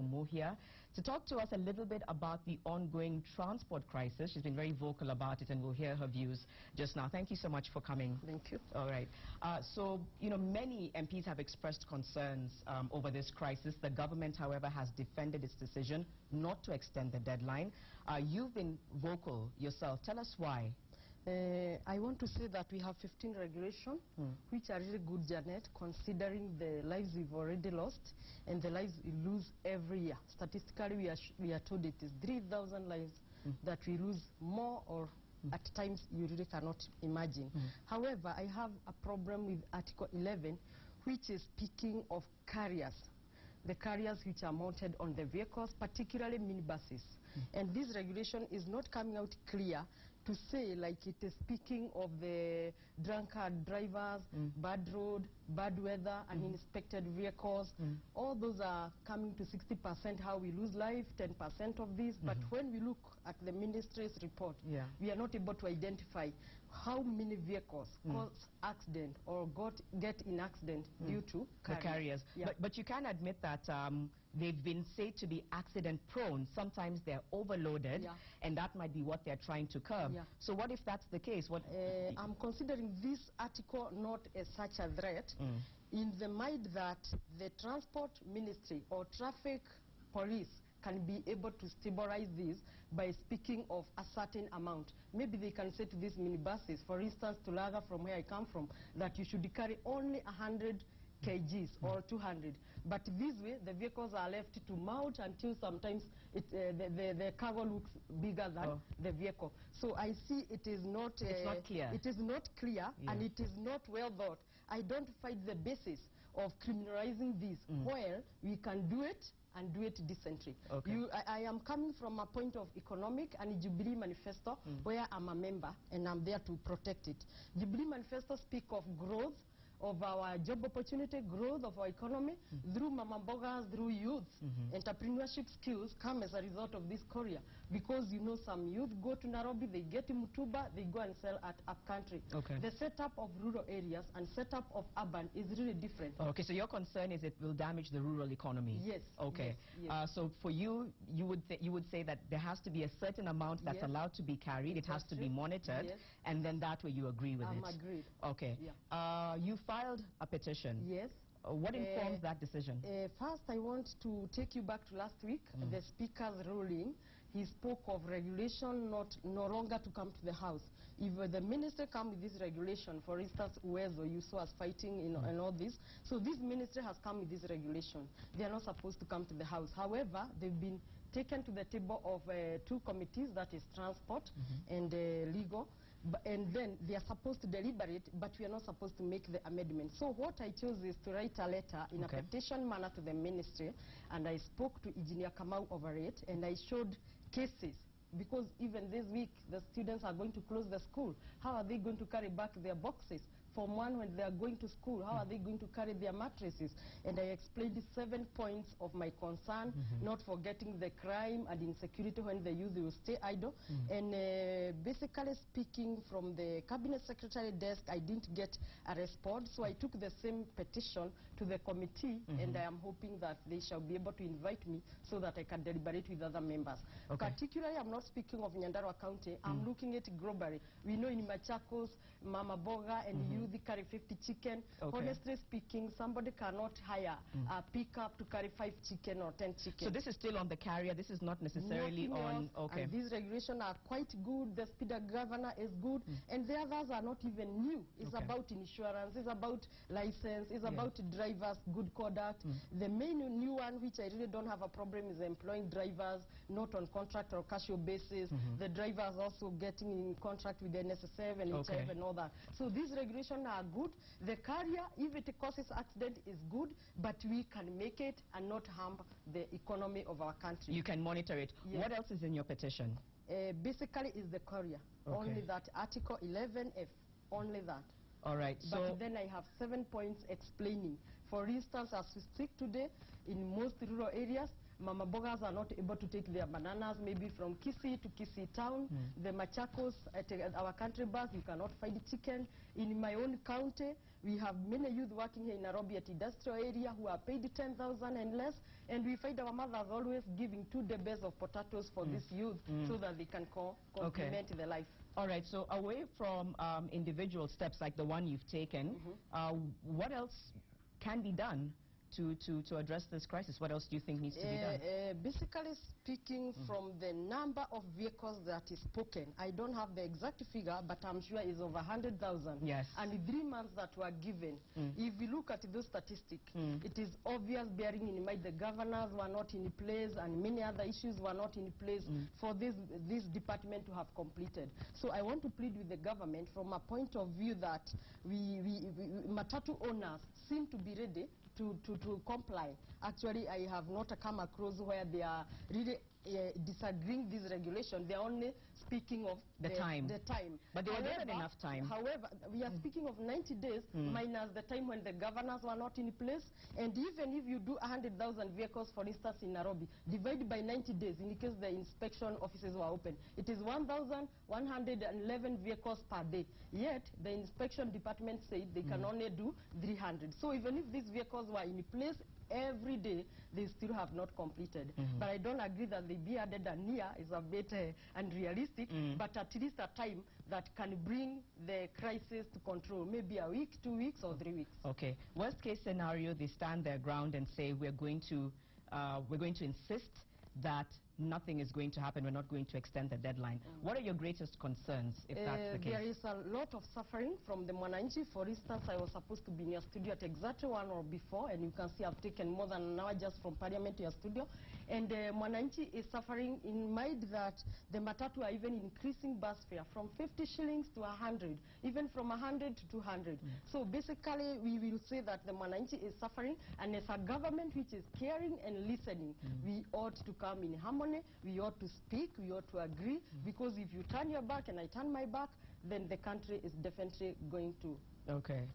Moore here to talk to us a little bit about the ongoing transport crisis. She's been very vocal about it, and we'll hear her views just now. Thank you so much for coming. Thank you. All right. So, you know, many MPs have expressed concerns over this crisis. The government, however, has defended its decision not to extend the deadline. You've been vocal yourself. Tell us why. I want to say that we have 15 regulations, which are really good, Janet, considering the lives we've already lost and the lives we lose every year. Statistically, we are told it is 3,000 lives that we lose more, or at times you really cannot imagine. However, I have a problem with Article 11, which is speaking of carriers. The carriers which are mounted on the vehicles, particularly minibuses. And this regulation is not coming out clear to say, like it is speaking of the drunkard drivers, bad road, bad weather, uninspected vehicles. All those are coming to 60%, how we lose life, 10% of this. But when we look at the ministry's report, we are not able to identify how many vehicles cause accident or get in accident due to carriers. But you can admit that they've been said to be accident prone. Sometimes they're overloaded, and that might be what they're trying to curb. So what if that's the case? What I'm considering this article not as such a threat in the mind that the transport ministry or traffic police can be able to stabilize this by speaking of a certain amount. Maybe they can say to these minibuses, for instance, to Laga, from where I come from, that you should carry only 100 kgs or 200. But this way, the vehicles are left to mount until sometimes the cargo looks bigger than the vehicle. So I see it is not, it's not clear. It is not clear, and it is not well thought. I don't find the basis of criminalizing this where we can do it and do it decently. I am coming from a point of economic and Jubilee Manifesto, where I'm a member and I'm there to protect it. Jubilee Manifesto speak of growth, of our job opportunity, growth of our economy through mama mbogas, through youth. Entrepreneurship skills come as a result of this courier, because you know some youth go to Nairobi, they get in Mutuba, they go and sell at up country. The setup of rural areas and setup of urban is really different. Okay, so your concern is it will damage the rural economy. Yes. Okay. Yes. So for you, you would say that there has to be a certain amount that's allowed to be carried. It has to be monitored, and then that way you agree with it. I'm agreed. Okay. You filed a petition. Yes. What informs that decision? First, I want to take you back to last week, the Speaker's ruling. He spoke of regulation no longer to come to the House. If the minister come with this regulation, for instance, Uwezo, you saw us fighting in all this. So this minister has come with this regulation. They are not supposed to come to the House. However, they've been taken to the table of two committees, that is transport and legal. And then they are supposed to deliberate, but we are not supposed to make the amendment. So what I chose is to write a letter in a petition manner to the ministry, and I spoke to Engineer Kamau over it, and I showed cases. Because even this week, the students are going to close the school. How are they going to carry back their boxes? Form 1, when they are going to school, how are they going to carry their mattresses? And I explained 7 points of my concern, not forgetting the crime and insecurity when the youth will stay idle. And basically speaking, from the Cabinet Secretary desk, I didn't get a response. So I took the same petition to the committee, and I am hoping that they shall be able to invite me so that I can deliberate with other members. Particularly, I'm not speaking of Nyandarua County. I'm looking at globally. We know in Machakos, Mama Boga and youth carry 50 chicken. Honestly speaking, somebody cannot hire a pickup to carry 5 chicken or 10 chicken. So this is still on the carrier. This is not necessarily on. And these regulations are quite good. The speed governor is good, and the others are not even new. It's about insurance. It's about license. It's about drivers, good conduct. The main new one, which I really don't have a problem, is employing drivers not on contract or casual basis. The drivers also getting in contract with the NSSF and HIF and all that. So these regulations are good. The carrier, if it causes accident, is good, but we can make it and not harm the economy of our country. You can monitor it. What else is in your petition? Basically, is the carrier. Only that, Article 11F, only that. All right. But then I have 7 points explaining. For instance, as we speak today, in most rural areas, Mama Bogas are not able to take their bananas maybe from Kisii to Kisii town. The Machakos, at our country bus, you cannot find chicken. In my own county, we have many youth working here in Nairobi at industrial area who are paid 10,000 and less, and we find our mothers always giving 2 days of potatoes for this youth so that they can complement their life. All right, so away from individual steps like the one you've taken, what else can be done to address this crisis? What else do you think needs to be done? Basically speaking, from the number of vehicles that is spoken, I don't have the exact figure, but I'm sure it's over 100,000. Yes. And the 3 months that were given, if you look at those statistics, it is obvious, bearing in mind the governors were not in place and many other issues were not in place for this department to have completed. So I want to plead with the government from a point of view that Matatu owners seem to be ready to comply. Actually, I have not come across where they are really disagreeing this regulation. They are only speaking of the time. But they were given enough time. However, we are speaking of 90 days minus the time when the governors were not in place. And even if you do 100,000 vehicles, for instance, in Nairobi, divided by 90 days, in case the inspection offices were open, it is 1,111 vehicles per day. Yet, the inspection department said they can only do 300. So even if these vehicles were in place every day, they still have not completed. But I don't agree that they be added a near is a bit unrealistic, but at least a time that can bring the crisis to control, maybe a week, 2 weeks, or 3 weeks. Okay. Worst case scenario, they stand their ground and say we're going to insist that nothing is going to happen, we're not going to extend the deadline. What are your greatest concerns if that's the case? There is a lot of suffering from the Mwananchi. For instance, I was supposed to be in your studio at exactly 1 hour before, and you can see I've taken more than an hour just from Parliament to your studio. And Mwananchi is suffering in mind that the Matatu are even increasing bus fare from 50 shillings to 100, even from 100 to 200. So basically, we will say that the Mwananchi is suffering, and as a government which is caring and listening, we ought to come in harmony. We ought to speak, we ought to agree, because if you turn your back and I turn my back, then the country is definitely going to suffer.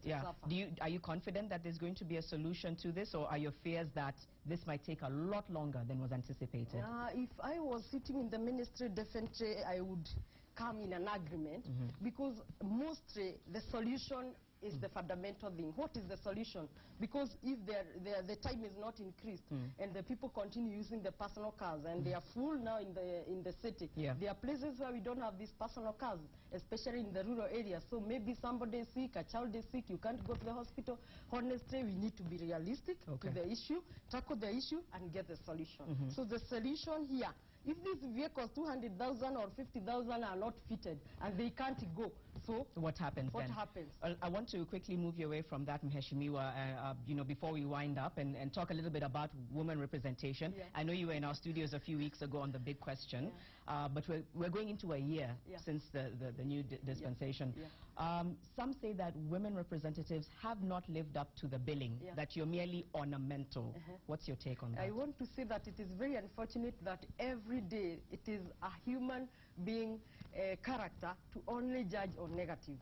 Are you confident that there's going to be a solution to this, or are your fears that this might take a lot longer than was anticipated? If I was sitting in the ministry, definitely I would come in an agreement, because mostly the solution is the fundamental thing. What is the solution? Because if the time is not increased and the people continue using the personal cars and they are full now in the city, there are places where we don't have these personal cars, especially in the rural areas. So maybe somebody is sick, a child is sick, you can't go to the hospital. Honestly, we need to be realistic to the issue, tackle the issue, and get the solution. So the solution here, if these vehicles, 200,000 or 50,000, are not fitted and they can't go, so what happens then? I want to quickly move you away from that, Mheshimiwa, before we wind up and talk a little bit about women representation. I know you were in our studios a few weeks ago on the big question, but we're going into a year since the new dispensation. Some say that women representatives have not lived up to the billing, that you're merely ornamental. What's your take on that? I want to say that it is very unfortunate that every day it is a human being character to only judge on negative.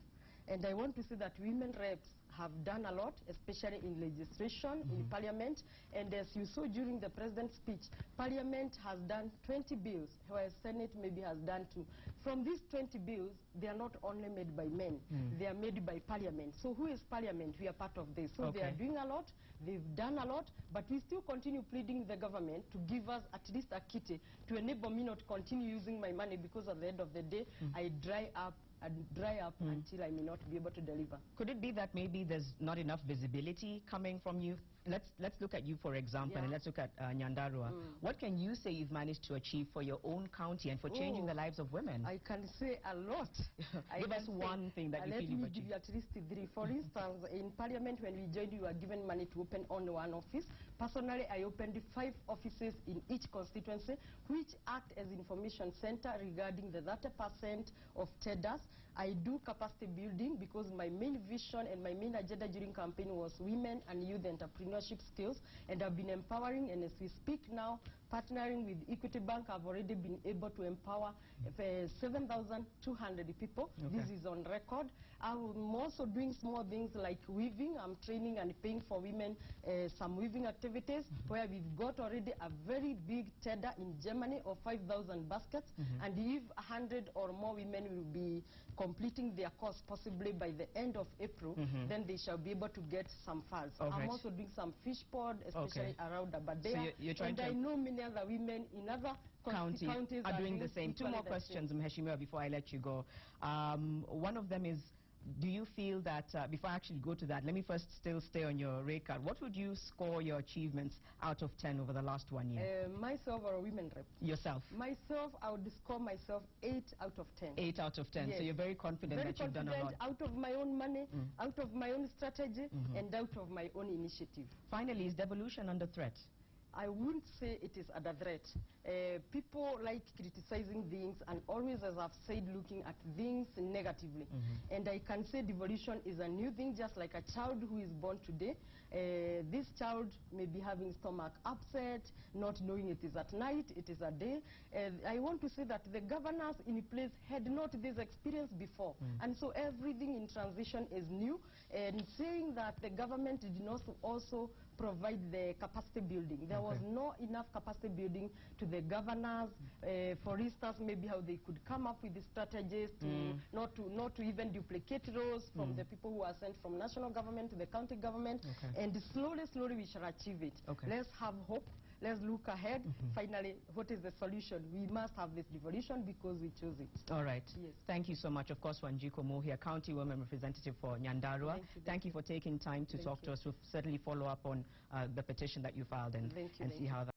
And I want to say that women reps have done a lot, especially in legislation, in Parliament. And as you saw during the President's speech, Parliament has done 20 bills, whereas Senate maybe has done 2. From these 20 bills, they are not only made by men, they are made by Parliament. So who is Parliament? We are part of this. So they are doing a lot, they've done a lot, but we still continue pleading the government to give us at least a kitty to enable me not to continue using my money, because at the end of the day, I dry up until I may not be able to deliver. Could it be that maybe there's not enough visibility coming from you? Let's look at you, for example, and let's look at Nyandarua. What can you say you've managed to achieve for your own county and for changing the lives of women? I can say a lot. Give us one thing that you feel you've achieved. Let me give you at least 3. For instance, in Parliament, when we joined, we were given money to open only 1 office. Personally, I opened 5 offices in each constituency, which act as information center regarding the 30% of TEDAS. I do capacity building because my main vision and my main agenda during campaign was women and youth entrepreneurship skills, and I've been empowering, and as we speak now, partnering with Equity Bank, I've already been able to empower 7,200 people. Okay. This is on record. I'm also doing small things like weaving. I'm training and paying for women some weaving activities, where we've got already a very big tender in Germany of 5,000 baskets. And if 100 or more women will be completing their course possibly by the end of April, then they shall be able to get some funds. I'm also doing some fish pond, especially around Aberdare. So you're trying and I know many other women in other counties are doing the same. Two more questions, Mheshimiwa, before I let you go. One of them is, do you feel that, before I actually go to that, let me first still stay on your rate card. What would you score your achievements out of 10 over the last 1 year? Myself or a women rep? Yourself. Myself, I would score myself 8 out of 10. 8 out of 10. Yes. So you're very confident that you've done a lot. Out of my own money, out of my own strategy, and out of my own initiative. Finally, is devolution under threat? I wouldn't say it is under threat. People like criticizing things and always, as I've said, looking at things negatively. And I can say devolution is a new thing, just like a child who is born today. This child may be having stomach upset, not knowing it is at night, it is a day. I want to say that the governors in place had not this experience before. And so everything in transition is new. And saying that the government did not also provide the capacity building. There was not enough capacity building to the governors. For instance, maybe how they could come up with the strategies to not to even duplicate roles from the people who are sent from national government to the county government. And slowly we shall achieve it. Let's have hope. Let's look ahead. Finally, what is the solution? We must have this devolution because we chose it. All right. Yes. Thank you so much. Of course, Wanjiku Muhia, County Women Representative for Nyandarua. Thank you for taking time to talk to us. We'll certainly follow up on the petition that you filed and see how that